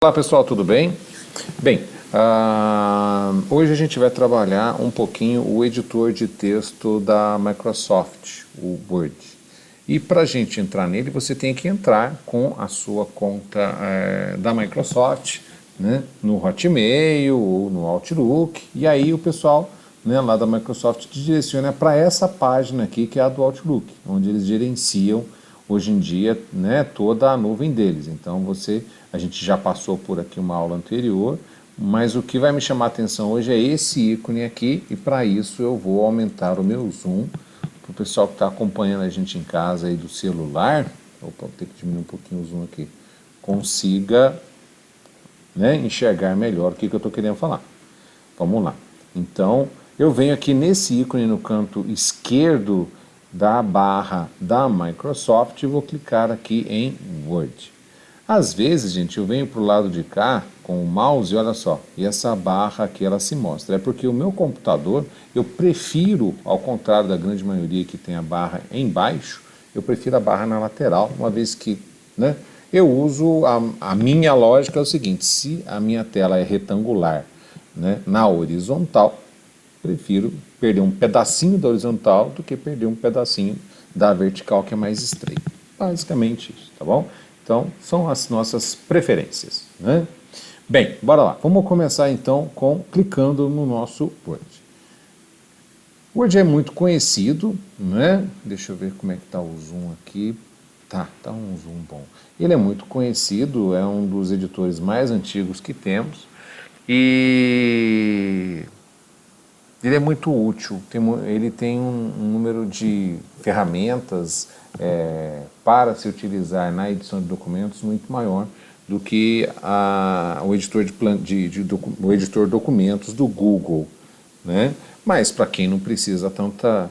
Fala pessoal, tudo bem? Bem, hoje a gente vai trabalhar um pouquinho o editor de texto da Microsoft, o Word. E para a gente entrar nele, você tem que entrar com a sua conta da Microsoft, né, no Hotmail ou no Outlook, e aí o pessoal, né, lá da Microsoft te direciona para essa página aqui, que é a do Outlook, onde eles gerenciam hoje em dia, né, toda a nuvem deles. Então a gente já passou por aqui uma aula anterior, mas o que vai me chamar a atenção hoje é esse ícone aqui, e para isso eu vou aumentar o meu zoom, para o pessoal que está acompanhando a gente em casa aí do celular, opa, vou ter que diminuir um pouquinho o zoom aqui, consiga, né, enxergar melhor o que eu estou querendo falar. Vamos lá. Então, eu venho aqui nesse ícone no canto esquerdo da barra da Microsoft e vou clicar aqui em Word. Às vezes, gente, eu venho para o lado de cá com o mouse e olha só, e essa barra aqui ela se mostra. É porque o meu computador, eu prefiro, ao contrário da grande maioria que tem a barra embaixo, eu prefiro a barra na lateral, uma vez que, né, eu uso, a minha lógica é o seguinte, se a minha tela é retangular, né, na horizontal, prefiro perder um pedacinho da horizontal do que perder um pedacinho da vertical, que é mais estreito. Basicamente isso, tá bom? Então, são as nossas preferências, né? Bem, bora lá. Vamos começar então clicando no nosso Word. O Word é muito conhecido, né? Deixa eu ver como é que está o zoom aqui. Tá um zoom bom. Ele é muito conhecido, é um dos editores mais antigos que temos e ele é muito útil, ele tem um número de ferramentas para se utilizar na edição de documentos muito maior do que o editor o editor de documentos do Google, né? Mas para quem não precisa tanta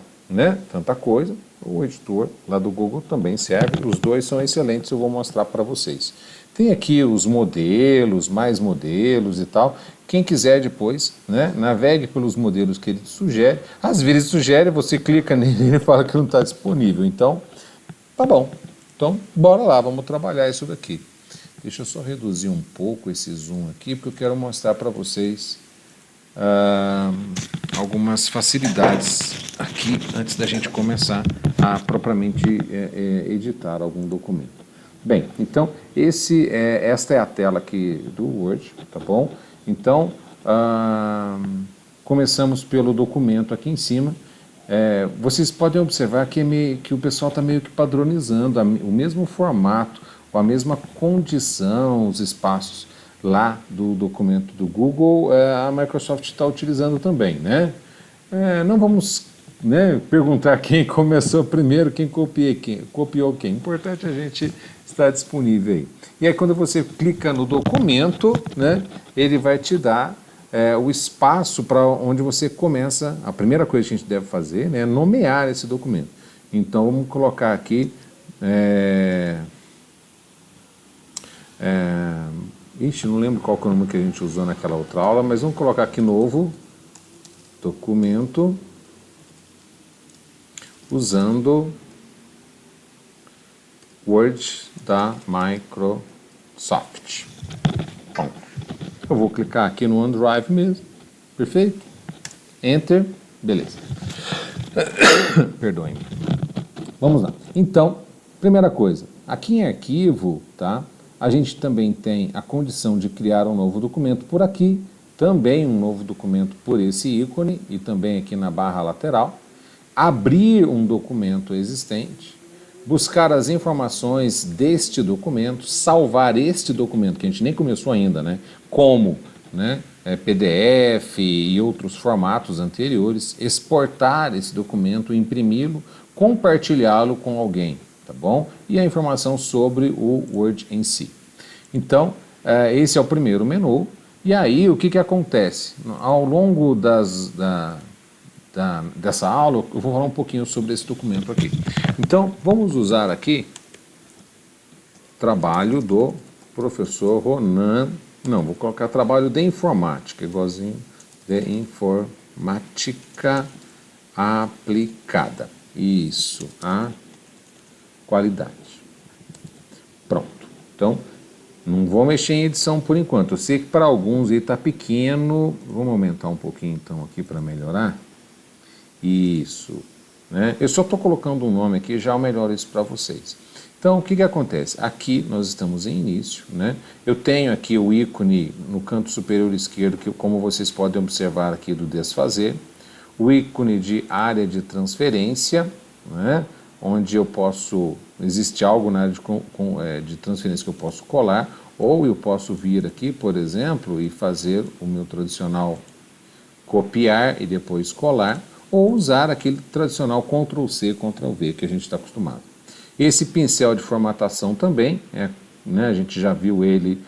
coisa, o editor lá do Google também serve, os dois são excelentes, eu vou mostrar para vocês. Tem aqui os modelos, mais modelos e tal. Quem quiser depois, né, navegue pelos modelos que ele sugere. Às vezes ele sugere, você clica nele e ele fala que não está disponível. Então, tá bom. Então, bora lá, vamos trabalhar isso daqui. Deixa eu só reduzir um pouco esse zoom aqui, porque eu quero mostrar para vocês algumas facilidades aqui antes da gente começar a propriamente editar algum documento. Bem, então esta é a tela aqui do Word, tá bom? Então, começamos pelo documento aqui em cima. Vocês podem observar que o pessoal está meio que padronizando o mesmo formato, ou a mesma condição, os espaços lá do documento do Google, a Microsoft está utilizando também, né? Não vamos, né, perguntar quem começou primeiro, quem copiou quem. O importante é a gente estar disponível aí. E aí quando você clica no documento, né, ele vai te dar o espaço para onde você começa. A primeira coisa que a gente deve fazer, né, é nomear esse documento. Então vamos colocar aqui não lembro qual que é o nome que a gente usou naquela outra aula, mas vamos colocar aqui novo documento usando Word da Microsoft. Bom, eu vou clicar aqui no OneDrive mesmo, perfeito? Enter, beleza. Perdoem. Vamos lá. Então, primeira coisa, aqui em arquivo, tá? A gente também tem a condição de criar um novo documento por aqui, também um novo documento por esse ícone e também aqui na barra lateral, abrir um documento existente, buscar as informações deste documento, salvar este documento, que a gente nem começou ainda, né? Como, né, PDF e outros formatos anteriores, exportar esse documento, imprimi-lo, compartilhá-lo com alguém, tá bom? E a informação sobre o Word em si. Então, esse é o primeiro menu. E aí, o que acontece? Ao longo dessa aula, eu vou falar um pouquinho sobre esse documento aqui. Então, vamos usar aqui trabalho do professor Ronan. Não, vou colocar trabalho de informática, igualzinho de informática aplicada. Isso, a qualidade. Pronto. Então, Não vou mexer em edição por enquanto. Eu sei que para alguns ele está pequeno. Vamos aumentar um pouquinho então aqui para melhorar. Isso. Né? Eu só estou colocando um nome aqui, já melhoro isso para vocês. Então, o que acontece? Aqui nós estamos em início. Né? Eu tenho aqui o ícone no canto superior esquerdo, que, como vocês podem observar aqui, do desfazer. O ícone de área de transferência, né? Onde eu posso, existe algo na área de transferência que eu posso colar, ou eu posso vir aqui, por exemplo, e fazer o meu tradicional copiar e depois colar, ou usar aquele tradicional Ctrl+C, Ctrl+V que a gente está acostumado. Esse pincel de formatação também, né, a gente já viu ele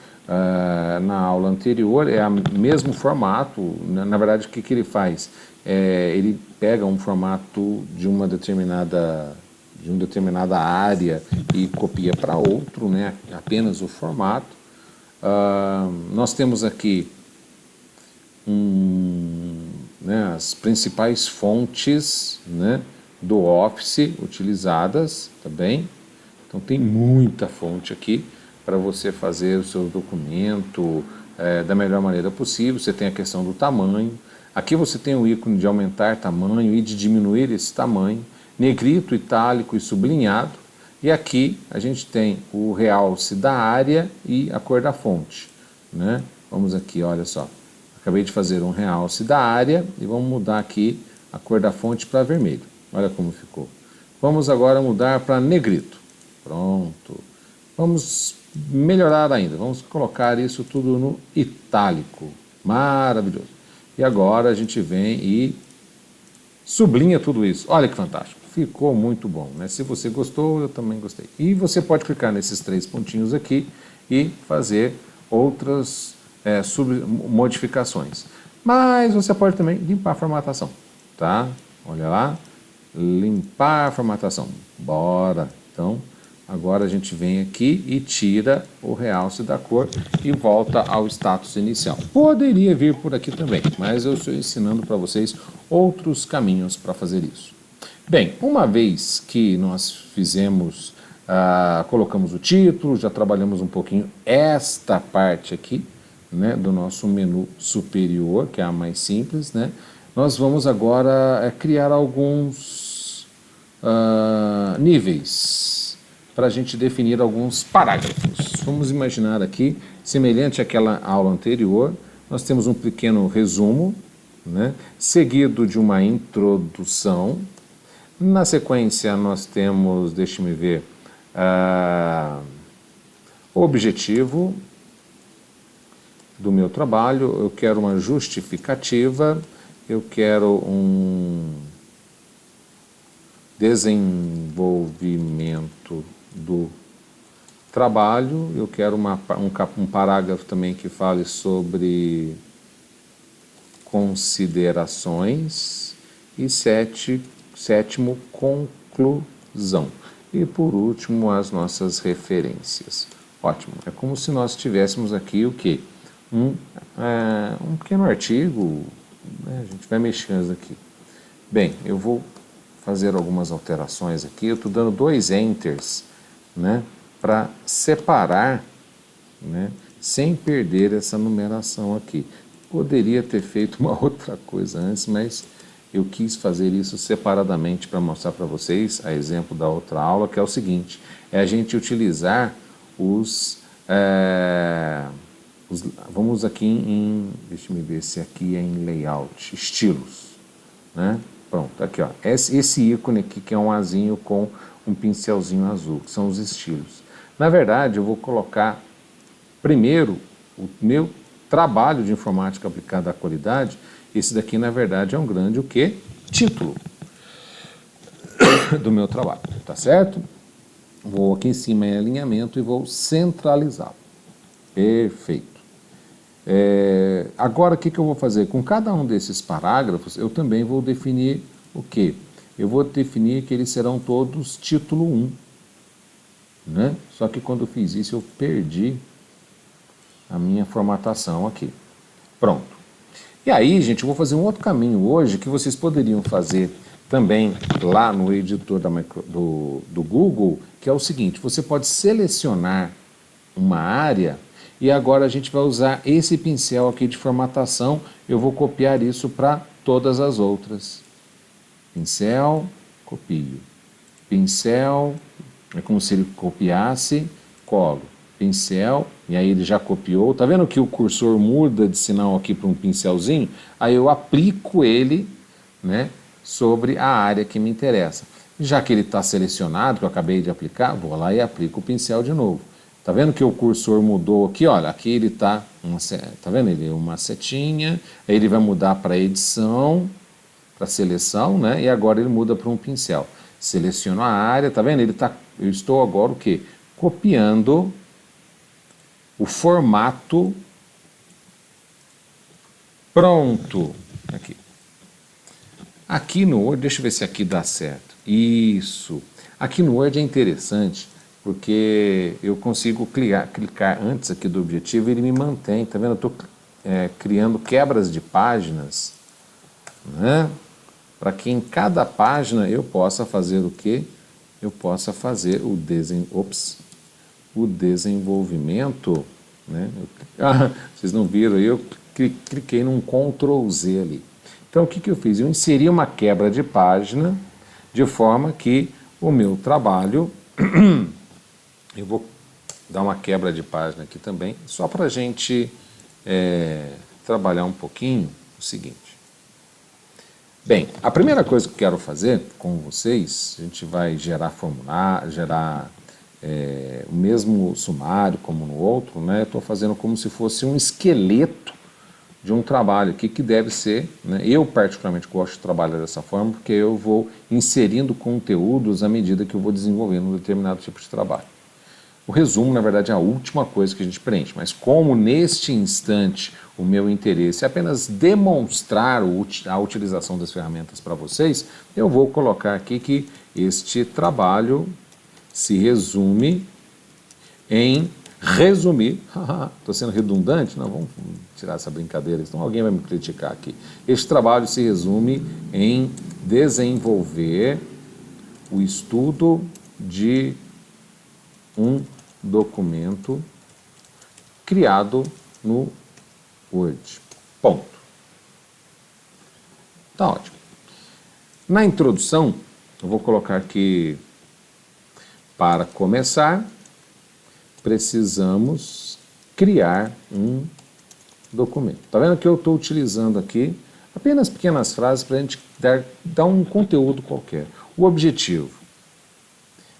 na aula anterior, é o mesmo formato. Na verdade, o que ele faz? Ele pega um formato de uma determinada área e copia para outro, né, apenas o formato. Nós temos aqui né, as principais fontes, né, do Office utilizadas, tá bem? Então tem muita fonte aqui para você fazer o seu documento da melhor maneira possível. Você tem a questão do tamanho. Aqui você tem o ícone de aumentar tamanho e de diminuir esse tamanho, negrito, itálico e sublinhado. E aqui a gente tem o realce da área e a cor da fonte, né? Vamos aqui, olha só. Acabei de fazer um realce da área e vamos mudar aqui a cor da fonte para vermelho. Olha como ficou. Vamos agora mudar para negrito. Pronto. Vamos melhorar ainda. Vamos colocar isso tudo no itálico. Maravilhoso. E agora a gente vem e sublinha tudo isso. Olha que fantástico. Ficou muito bom, né? Se você gostou, eu também gostei. E você pode clicar nesses 3 pontinhos aqui e fazer outras modificações. Mas você pode também limpar a formatação, tá? Olha lá. Limpar a formatação. Bora. Então, agora a gente vem aqui e tira o realce da cor e volta ao status inicial. Poderia vir por aqui também, mas eu estou ensinando para vocês outros caminhos para fazer isso. Bem, uma vez que nós fizemos, colocamos o título, já trabalhamos um pouquinho esta parte aqui, né, do nosso menu superior, que é a mais simples, né? Nós vamos agora criar alguns níveis para a gente definir alguns parágrafos. Vamos imaginar aqui, semelhante àquela aula anterior, nós temos um pequeno resumo, né, seguido de uma introdução. Na sequência nós temos, deixe-me ver, o objetivo do meu trabalho. Eu quero uma justificativa, eu quero um desenvolvimento do trabalho, eu quero um parágrafo também que fale sobre considerações e sétimo, conclusão. E por último, as nossas referências. Ótimo. É como se nós tivéssemos aqui o quê? Um pequeno artigo, né? A gente vai mexendo aqui. Bem, eu vou fazer algumas alterações aqui. Eu estou dando 2 enters, né, para separar, né, sem perder essa numeração aqui. Poderia ter feito uma outra coisa antes, mas eu quis fazer isso separadamente para mostrar para vocês, a exemplo da outra aula, que é o seguinte: é a gente utilizar vamos aqui deixa eu ver se aqui é em layout, estilos, né? Pronto, aqui ó, esse ícone aqui que é um azinho com um pincelzinho azul, que são os estilos. Na verdade, eu vou colocar primeiro o meu trabalho de informática aplicada à qualidade. Esse daqui, na verdade, é um grande título do meu trabalho, tá certo? Vou aqui em cima em alinhamento e vou centralizá-lo. Perfeito. Agora, o que eu vou fazer? Com cada um desses parágrafos, eu também vou definir o quê? Eu vou definir que eles serão todos título 1. Né? Só que quando eu fiz isso, eu perdi a minha formatação aqui. Pronto. E aí, gente, eu vou fazer um outro caminho hoje que vocês poderiam fazer também lá no editor do Google, que é o seguinte: você pode selecionar uma área E agora a gente vai usar esse pincel aqui de formatação, eu vou copiar isso para todas as outras. Pincel, copio. Pincel, é como se ele copiasse, colo. Pincel, e aí ele já copiou. Tá vendo que o cursor muda de sinal aqui para um pincelzinho? Aí eu aplico ele, né, sobre a área que me interessa. Já que ele está selecionado, que eu acabei de aplicar, vou lá e aplico o pincel de novo. Tá vendo que o cursor mudou aqui? Olha, aqui ele tá vendo? Ele é uma setinha, aí ele vai mudar para edição, para seleção, né? E agora ele muda para um pincel. Seleciono a área, tá vendo? Eu estou agora o quê? Copiando o formato pronto. Aqui no Word, deixa eu ver se aqui dá certo. Isso. Aqui no Word é interessante, porque eu consigo clicar antes aqui do objetivo e ele me mantém. Tá vendo? Eu estou criando quebras de páginas, né? Para que em cada página eu possa fazer o quê? Eu possa fazer o desenvolvimento, né? Vocês não viram aí, eu cliquei num Ctrl Z ali. Então o que eu fiz? Eu inseri uma quebra de página de forma que o meu trabalho, eu vou dar uma quebra de página aqui também, só para a gente trabalhar um pouquinho o seguinte. Bem, a primeira coisa que eu quero fazer com vocês, a gente vai gerar formulário, o mesmo sumário como no outro, né? Estou fazendo como se fosse um esqueleto de um trabalho aqui que deve ser, né? Eu particularmente gosto de trabalhar dessa forma porque eu vou inserindo conteúdos à medida que eu vou desenvolvendo um determinado tipo de trabalho. O resumo, na verdade, é a última coisa que a gente preenche, mas como neste instante o meu interesse é apenas demonstrar a utilização das ferramentas para vocês, eu vou colocar aqui que este trabalho se resume em resumir. Estou sendo redundante? Não, vamos tirar essa brincadeira, senão alguém vai me criticar aqui. Este trabalho se resume em desenvolver o estudo de um documento criado no Word. Ponto. Tá ótimo. Na introdução, eu vou colocar aqui, para começar, precisamos criar um documento. Tá vendo que eu estou utilizando aqui apenas pequenas frases para a gente dar um conteúdo qualquer. O objetivo: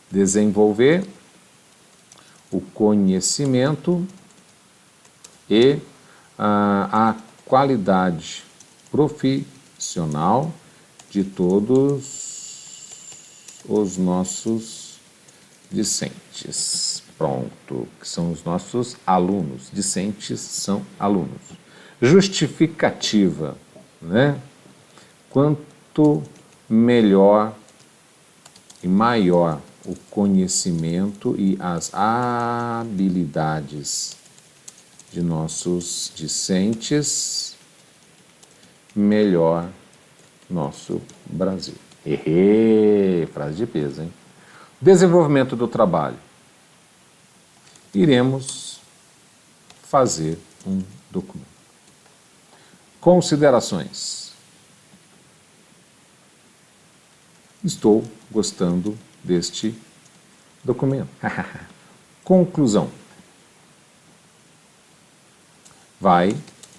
desenvolver o conhecimento e a qualidade profissional de todos os nossos discentes. Pronto, que são os nossos alunos. Discentes são alunos. Justificativa, né? Quanto melhor e maior o conhecimento e as habilidades de nossos discentes, melhor nosso Brasil. Frase de peso, hein? Desenvolvimento do trabalho. Iremos fazer um documento. Considerações. Estou gostando deste documento. Conclusão. Vai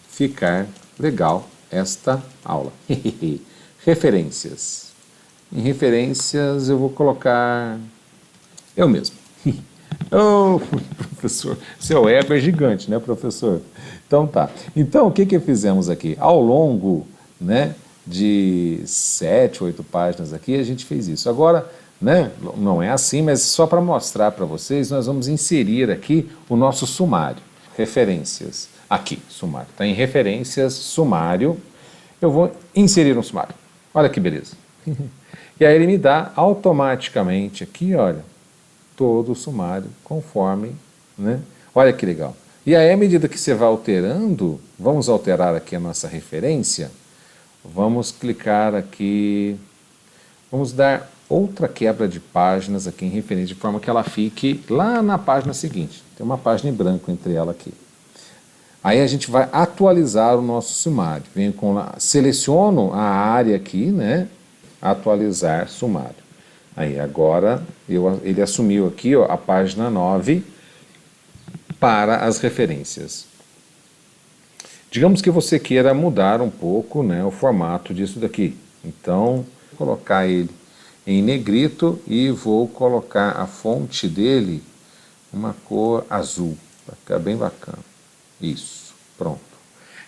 ficar legal esta aula. Referências. Em referências eu vou colocar eu mesmo. Professor, seu ego é gigante, né, professor? Então tá. Então o que fizemos aqui? Ao longo, né, de 7, 8 páginas aqui, a gente fez isso. Agora, né, não é assim, mas só para mostrar para vocês, nós vamos inserir aqui o nosso sumário. Referências. Aqui, sumário. Está em referências, sumário. Eu vou inserir um sumário. Olha que beleza. E aí ele me dá automaticamente aqui, olha, todo o sumário conforme, né? Olha que legal. E aí, à medida que você vai alterando, vamos alterar aqui a nossa referência, vamos clicar aqui, vamos dar outra quebra de páginas aqui em referência, de forma que ela fique lá na página seguinte. Tem uma página em branco entre ela aqui. Aí a gente vai atualizar o nosso sumário. Venho com seleciono a área aqui, né? Atualizar sumário. Aí agora ele assumiu aqui, ó, a página 9 para as referências. Digamos que você queira mudar um pouco, né, o formato disso daqui. Então, vou colocar ele em negrito e vou colocar a fonte dele uma cor azul. Vai ficar bem bacana. Isso, pronto.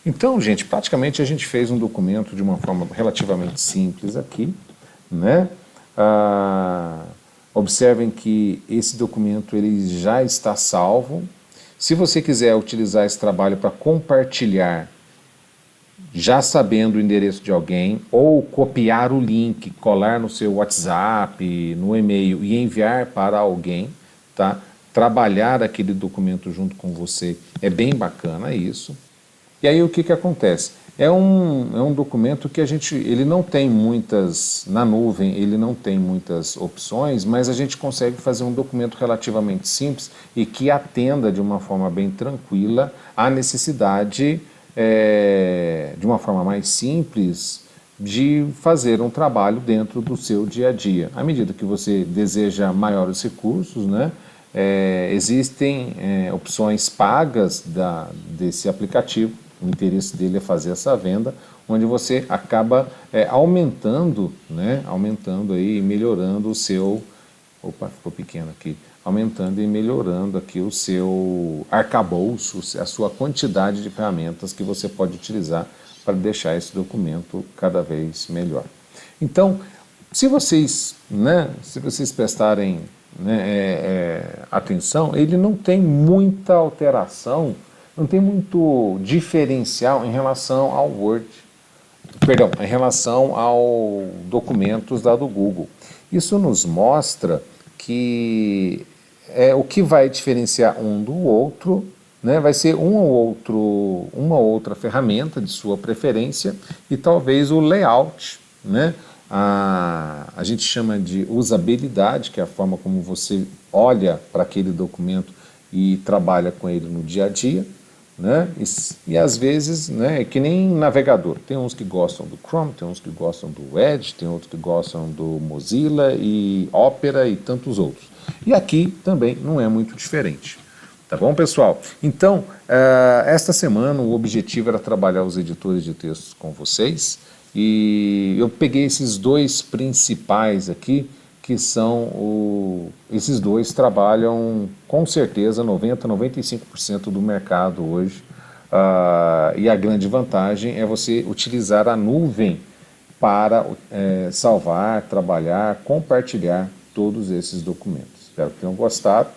Então, gente, praticamente a gente fez um documento de uma forma relativamente simples aqui, né? Observem que esse documento ele já está salvo. Se você quiser utilizar esse trabalho para compartilhar, já sabendo o endereço de alguém, ou copiar o link, colar no seu WhatsApp, no e-mail e enviar para alguém, tá? Trabalhar aquele documento junto com você, é bem bacana isso. E aí o que acontece? É um documento que ele não tem muitas, na nuvem, ele não tem muitas opções, mas a gente consegue fazer um documento relativamente simples e que atenda de uma forma bem tranquila à necessidade, de uma forma mais simples, de fazer um trabalho dentro do seu dia a dia. À medida que você deseja maiores recursos, né, existem opções pagas desse aplicativo. O interesse dele é fazer essa venda, onde você acaba aumentando, né, aumentando aí, melhorando o seu, opa, ficou pequeno aqui, aumentando e melhorando aqui o seu arcabouço, a sua quantidade de ferramentas que você pode utilizar para deixar esse documento cada vez melhor. Então, se vocês prestarem, né, atenção, ele não tem muita alteração, não tem muito diferencial em relação ao Word, perdão, em relação ao documentos lá do Google. Isso nos mostra que o que vai diferenciar um do outro, né, vai ser uma outra ferramenta de sua preferência e talvez o layout, né? A gente chama de usabilidade, que é a forma como você olha para aquele documento e trabalha com ele no dia a dia, né? E às vezes, né, é que nem navegador. Tem uns que gostam do Chrome, tem uns que gostam do Edge, tem outros que gostam do Mozilla e Opera e tantos outros. E aqui também não é muito diferente. Tá bom, pessoal? Então, esta semana o objetivo era trabalhar os editores de textos com vocês e eu peguei esses dois principais aqui, que esses dois trabalham com certeza 95% do mercado hoje, e a grande vantagem é você utilizar a nuvem para salvar, trabalhar, compartilhar todos esses documentos. Espero que tenham gostado.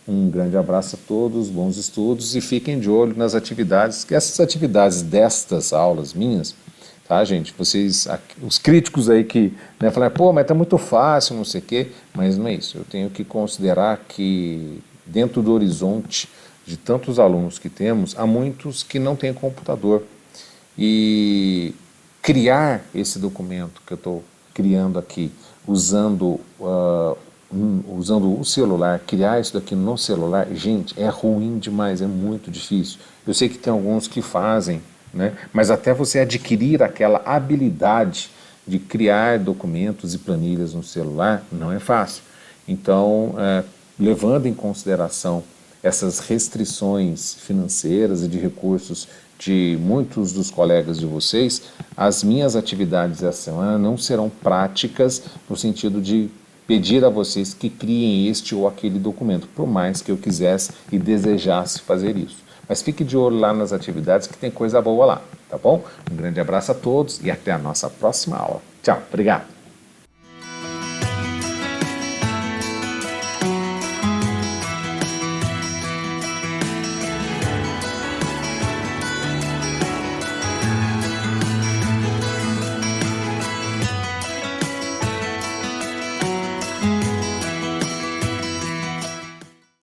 Um grande abraço a todos, bons estudos e fiquem de olho nas atividades, que essas atividades destas aulas minhas, tá, gente? Vocês, os críticos aí que, né, falam, pô, mas tá muito fácil, não sei o quê, mas não é isso. Eu tenho que considerar que dentro do horizonte de tantos alunos que temos, há muitos que não têm computador. E criar esse documento que eu estou criando aqui, usando o celular, criar isso daqui no celular, gente, é ruim demais, é muito difícil. Eu sei que tem alguns que fazem, né? Mas até você adquirir aquela habilidade de criar documentos e planilhas no celular, não é fácil. Então, levando em consideração essas restrições financeiras e de recursos de muitos dos colegas de vocês, as minhas atividades essa semana não serão práticas no sentido de pedir a vocês que criem este ou aquele documento, por mais que eu quisesse e desejasse fazer isso. Mas fique de olho lá nas atividades que tem coisa boa lá, tá bom? Um grande abraço a todos e até a nossa próxima aula. Tchau, obrigado!